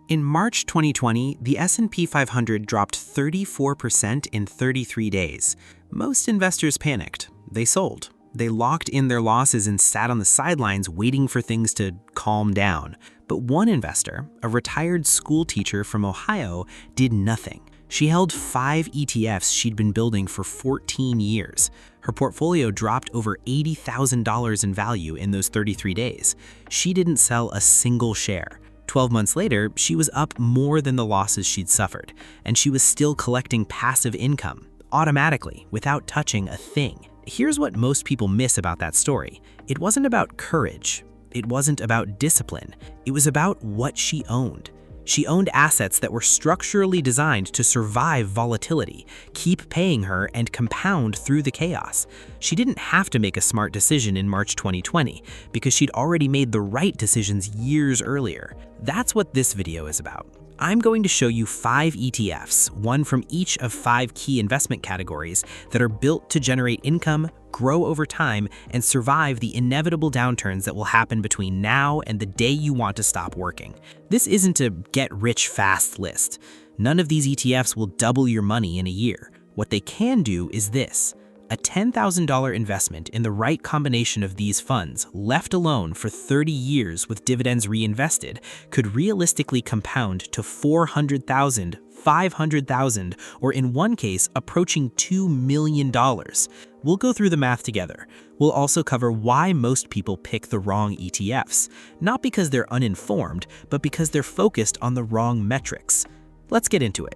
In March 2020, the S&P 500 dropped 34% in 33 days. Most investors panicked. They sold. They locked in their losses and sat on the sidelines waiting for things to calm down. But one investor, a retired school teacher from Ohio, did nothing. She held 5 ETFs she'd been building for 14 years. Her portfolio dropped over $80,000 in value in those 33 days. She didn't sell a single share. 12 months later, she was up more than the losses she'd suffered, and she was still collecting passive income, automatically, without touching a thing. Here's what most people miss about that story. It wasn't about courage. It wasn't about discipline. It was about what she owned. She owned assets that were structurally designed to survive volatility, keep paying her, and compound through the chaos. She didn't have to make a smart decision in March 2020 because she'd already made the right decisions years earlier. That's what this video is about. I'm going to show you 5 ETFs, one from each of 5 key investment categories that are built to generate income, grow over time, and survive the inevitable downturns that will happen between now and the day you want to stop working. This isn't a get-rich-fast list. None of these ETFs will double your money in a year. What they can do is this. A $10,000 investment in the right combination of these funds, left alone for 30 years with dividends reinvested, could realistically compound to $400,000, $500,000, or in one case, approaching $2 million. We'll go through the math together. We'll also cover why most people pick the wrong ETFs, not because they're uninformed, but because they're focused on the wrong metrics. Let's get into it.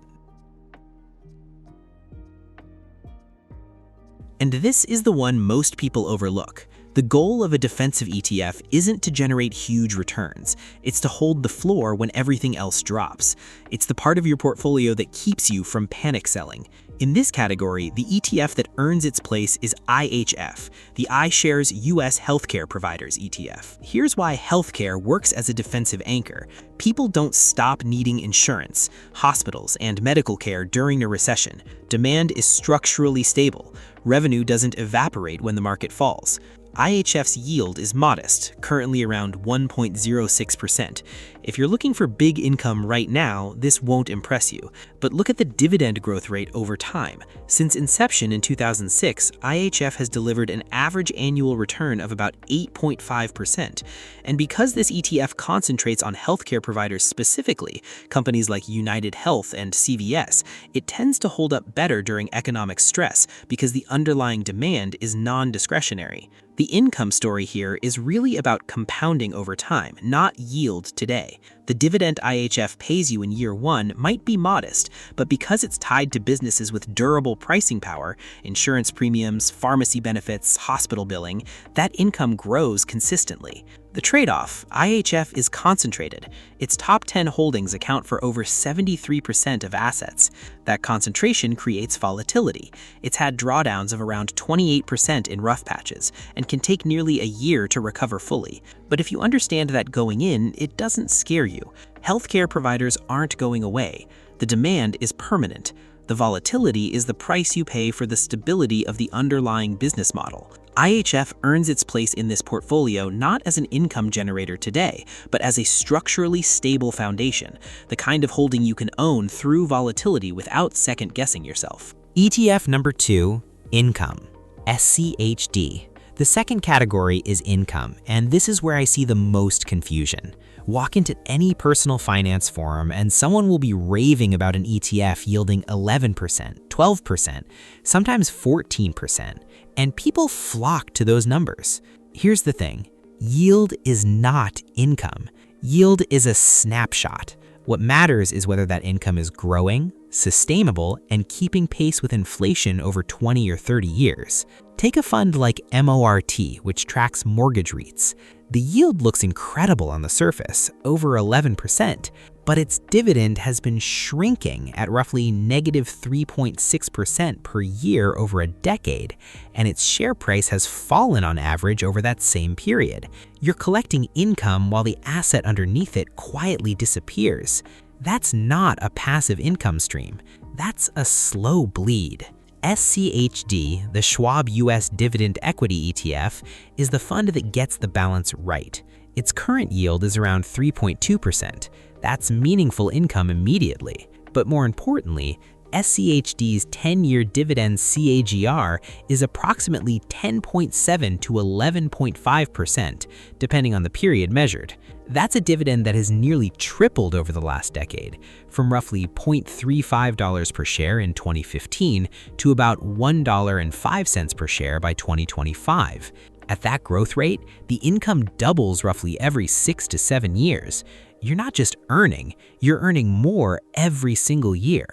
And this is the one most people overlook. The goal of a defensive ETF isn't to generate huge returns. It's to hold the floor when everything else drops. It's the part of your portfolio that keeps you from panic selling. In this category, the ETF that earns its place is IHF, the iShares US Healthcare Providers ETF. Here's why healthcare works as a defensive anchor. People don't stop needing insurance, hospitals, and medical care during a recession. Demand is structurally stable. Revenue doesn't evaporate when the market falls. IHF's yield is modest, currently around 1.06%. If you're looking for big income right now, this won't impress you. But look at the dividend growth rate over time. Since inception in 2006, IHF has delivered an average annual return of about 8.5%. And because this ETF concentrates on healthcare providers specifically, companies like United Health and CVS, it tends to hold up better during economic stress because the underlying demand is non-discretionary. The income story here is really about compounding over time, not yield today. The dividend IHF pays you in year 1 might be modest, but because it's tied to businesses with durable pricing power, insurance premiums, pharmacy benefits, hospital billing, that income grows consistently. The trade-off, IHF is concentrated. Its top 10 holdings account for over 73% of assets. That concentration creates volatility. It's had drawdowns of around 28% in rough patches and can take nearly a year to recover fully. But if you understand that going in, it doesn't scare you. Healthcare providers aren't going away. The demand is permanent. The volatility is the price you pay for the stability of the underlying business model. IHF earns its place in this portfolio not as an income generator today, but as a structurally stable foundation, the kind of holding you can own through volatility without second-guessing yourself. ETF number 2, income, SCHD. The second category is income, and this is where I see the most confusion. Walk into any personal finance forum and someone will be raving about an ETF yielding 11%, 12%, sometimes 14%, and people flock to those numbers. Here's the thing, yield is not income. Yield is a snapshot. What matters is whether that income is growing, sustainable, and keeping pace with inflation over 20 or 30 years. Take a fund like MORT, which tracks mortgage REITs. The yield looks incredible on the surface, over 11%, but its dividend has been shrinking at roughly negative 3.6% per year over a decade, and its share price has fallen on average over that same period. You're collecting income while the asset underneath it quietly disappears. That's not a passive income stream. That's a slow bleed. SCHD, the Schwab US Dividend Equity ETF, is the fund that gets the balance right. Its current yield is around 3.2%. That's meaningful income immediately. But more importantly, SCHD's 10-year dividend CAGR is approximately 10.7 to 11.5%, depending on the period measured. That's a dividend that has nearly tripled over the last decade, from roughly $0.35 per share in 2015 to about $1.05 per share by 2025. At that growth rate, the income doubles roughly every 6 to 7 years. You're not just earning, you're earning more every single year.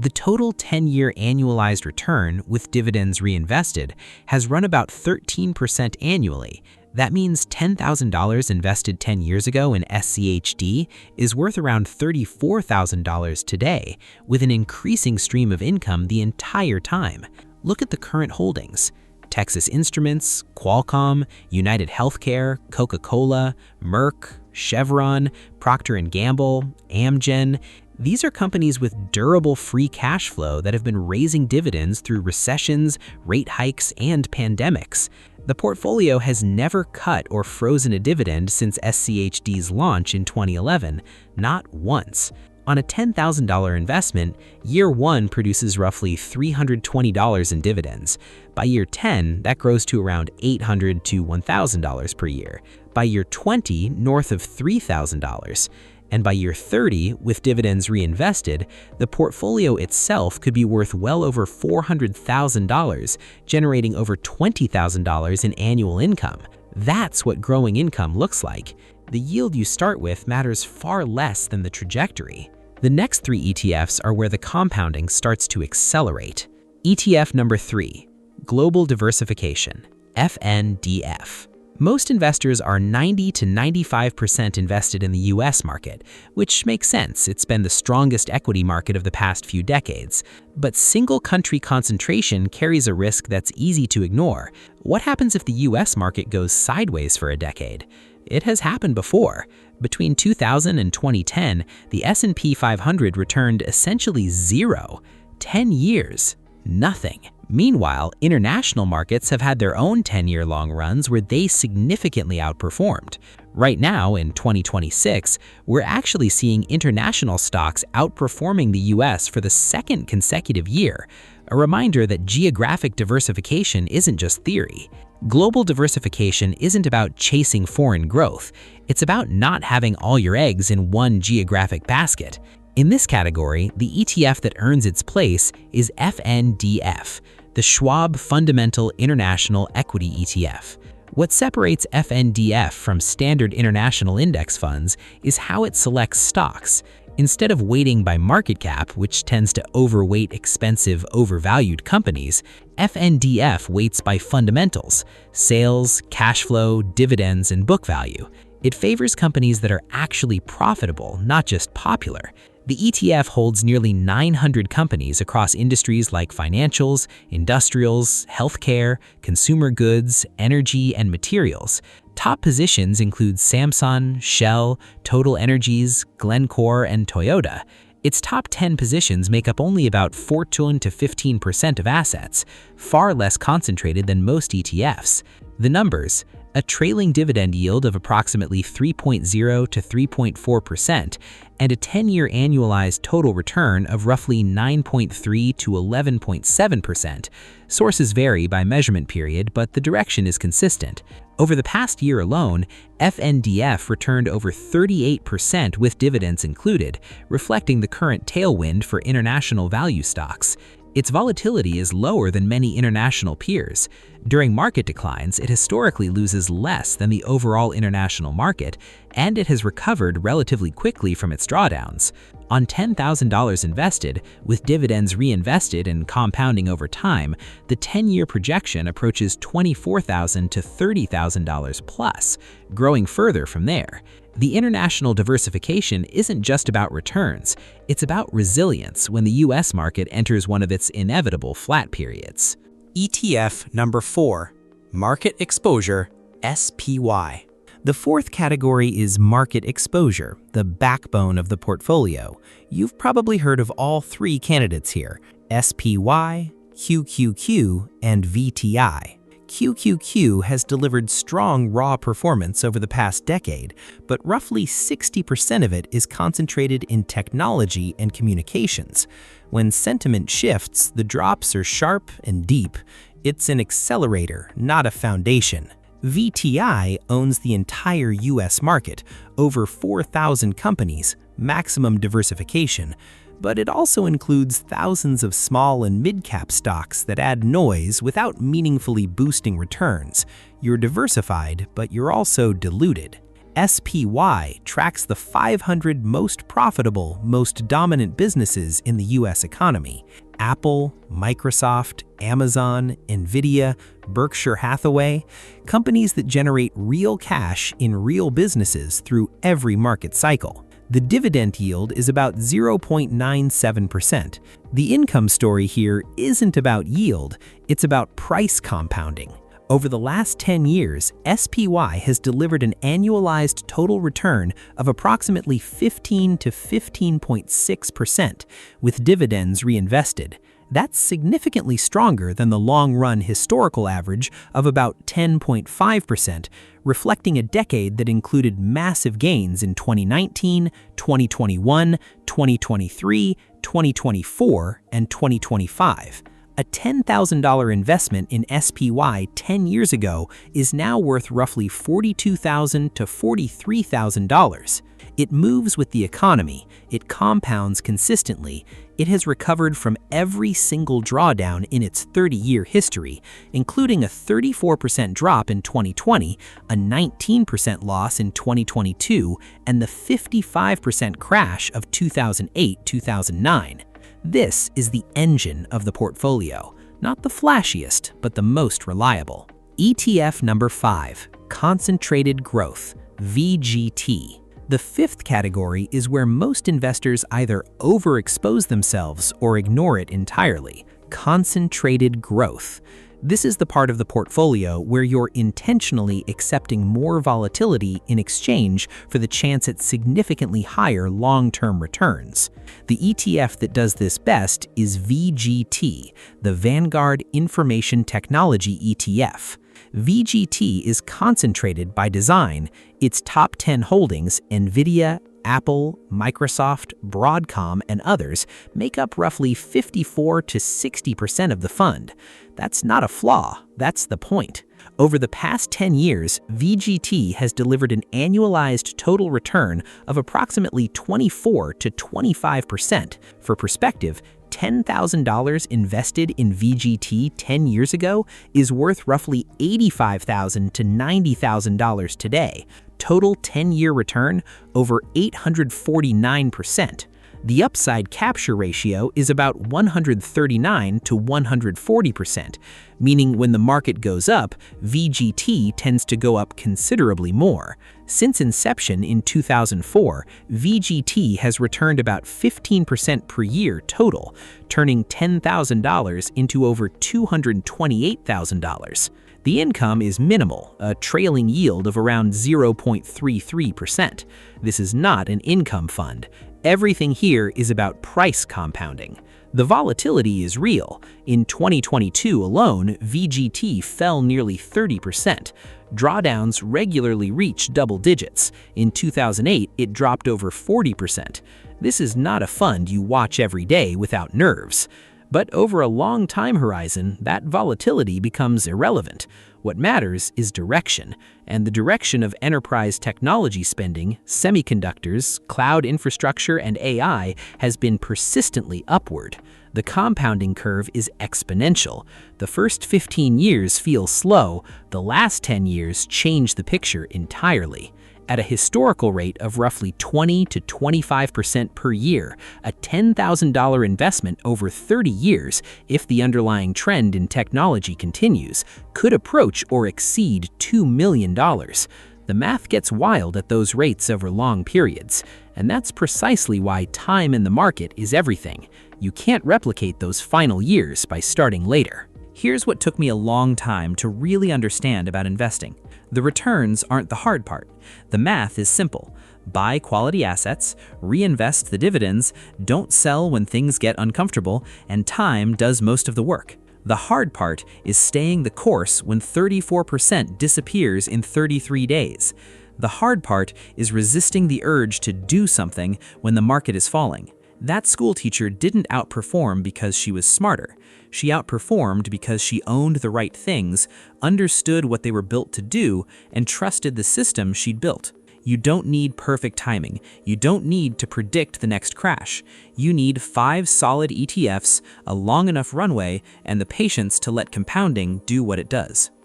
The total 10-year annualized return with dividends reinvested has run about 13% annually. That means $10,000 invested 10 years ago in SCHD is worth around $34,000 today, with an increasing stream of income the entire time. Look at the current holdings. Texas Instruments, Qualcomm, United Healthcare, Coca-Cola, Merck, Chevron, Procter & Gamble, Amgen. These are companies with durable free cash flow that have been raising dividends through recessions, rate hikes, and pandemics. The portfolio has never cut or frozen a dividend since SCHD's launch in 2011, not once. On a $10,000 investment, year 1 produces roughly $320 in dividends. By year 10, that grows to around $800 to $1,000 per year. By year 20, north of $3,000. And by year 30, with dividends reinvested, the portfolio itself could be worth well over $400,000, generating over $20,000 in annual income. That's what growing income looks like. The yield you start with matters far less than the trajectory. The next 3 ETFs are where the compounding starts to accelerate. ETF number 3, Global Diversification, FNDF. Most investors are 90 to 95% invested in the US market, which makes sense. It's been the strongest equity market of the past few decades. But single country concentration carries a risk that's easy to ignore. What happens if the US market goes sideways for a decade? It has happened before. Between 2000 and 2010, the S&P 500 returned essentially zero. 10 years, nothing. Meanwhile, international markets have had their own 10-year long runs where they significantly outperformed. Right now, in 2026, we're actually seeing international stocks outperforming the US for the second consecutive year. A reminder that geographic diversification isn't just theory. Global diversification isn't about chasing foreign growth. It's about not having all your eggs in one geographic basket. In this category, the ETF that earns its place is FNDF, the Schwab Fundamental International Equity ETF. What separates FNDF from standard international index funds is how it selects stocks. Instead of weighting by market cap, which tends to overweight expensive, overvalued companies, FNDF weights by fundamentals: sales, cash flow, dividends, and book value. It favors companies that are actually profitable, not just popular. The ETF holds nearly 900 companies across industries like financials, industrials, healthcare, consumer goods, energy, and materials. Top positions include Samsung, Shell, Total Energies, Glencore, and Toyota. Its top 10 positions make up only about 14 to 15% of assets, far less concentrated than most ETFs. The numbers: a trailing dividend yield of approximately 3.0 to 3.4%, and a 10-year annualized total return of roughly 9.3 to 11.7%. Sources vary by measurement period, but the direction is consistent. Over the past year alone, FNDF returned over 38% with dividends included, reflecting the current tailwind for international value stocks. Its volatility is lower than many international peers. During market declines, it historically loses less than the overall international market, and it has recovered relatively quickly from its drawdowns. On $10,000 invested, with dividends reinvested and compounding over time, the 10-year projection approaches $24,000 to $30,000 plus, growing further from there. The international diversification isn't just about returns, it's about resilience when the US market enters one of its inevitable flat periods. ETF number 4, Market Exposure, SPY. The fourth category is market exposure, the backbone of the portfolio. You've probably heard of all 3 candidates here: SPY, QQQ, and VTI. QQQ has delivered strong raw performance over the past decade, but roughly 60% of it is concentrated in technology and communications. When sentiment shifts, the drops are sharp and deep. It's an accelerator, not a foundation. VTI owns the entire US market, over 4,000 companies, maximum diversification, but it also includes thousands of small and mid-cap stocks that add noise without meaningfully boosting returns. You're diversified, but you're also diluted. SPY tracks the 500 most profitable, most dominant businesses in the US economy. Apple, Microsoft, Amazon, Nvidia, Berkshire Hathaway, companies that generate real cash in real businesses through every market cycle. The dividend yield is about 0.97%. The income story here isn't about yield, it's about price compounding. Over the last 10 years, SPY has delivered an annualized total return of approximately 15 to 15.6%, with dividends reinvested. That's significantly stronger than the long-run historical average of about 10.5%, reflecting a decade that included massive gains in 2019, 2021, 2023, 2024, and 2025. A $10,000 investment in SPY 10 years ago is now worth roughly $42,000 to $43,000. It moves with the economy, it compounds consistently, it has recovered from every single drawdown in its 30-year history, including a 34% drop in 2020, a 19% loss in 2022, and the 55% crash of 2008-2009. This is the engine of the portfolio, not the flashiest, but the most reliable. ETF number 5, Concentrated Growth, VGT. The fifth category is where most investors either overexpose themselves or ignore it entirely. Concentrated growth. This is the part of the portfolio where you're intentionally accepting more volatility in exchange for the chance at significantly higher long-term returns. The ETF that does this best is VGT, the Vanguard Information Technology ETF. VGT is concentrated by design. Its top 10 holdings, Nvidia, Apple, Microsoft, Broadcom, and others, make up roughly 54 to 60% of the fund. That's not a flaw, that's the point. Over the past 10 years, VGT has delivered an annualized total return of approximately 24 to 25%. For perspective, $10,000 invested in VGT 10 years ago is worth roughly $85,000 to $90,000 today. Total 10-year return over 849%. The upside capture ratio is about 139 to 140%, meaning when the market goes up, VGT tends to go up considerably more. Since inception in 2004, VGT has returned about 15% per year total, turning $10,000 into over $228,000. The income is minimal, a trailing yield of around 0.33%. This is not an income fund. Everything here is about price compounding. The volatility is real. In 2022 alone, VGT fell nearly 30%. Drawdowns regularly reach double digits. In 2008, it dropped over 40%. This is not a fund you watch every day without nerves. But over a long time horizon, that volatility becomes irrelevant. What matters is direction, and the direction of enterprise technology spending, semiconductors, cloud infrastructure, and AI has been persistently upward. The compounding curve is exponential. The first 15 years feel slow, the last 10 years change the picture entirely. At a historical rate of roughly 20 to 25% per year, a $10,000 investment over 30 years, if the underlying trend in technology continues, could approach or exceed $2 million. The math gets wild at those rates over long periods, and that's precisely why time in the market is everything. You can't replicate those final years by starting later. Here's what took me a long time to really understand about investing. The returns aren't the hard part. The math is simple. Buy quality assets, reinvest the dividends, don't sell when things get uncomfortable, and time does most of the work. The hard part is staying the course when 34% disappears in 33 days. The hard part is resisting the urge to do something when the market is falling. That school teacher didn't outperform because she was smarter. She outperformed because she owned the right things, understood what they were built to do, and trusted the system she'd built. You don't need perfect timing. You don't need to predict the next crash. You need 5 solid ETFs, a long enough runway, and the patience to let compounding do what it does.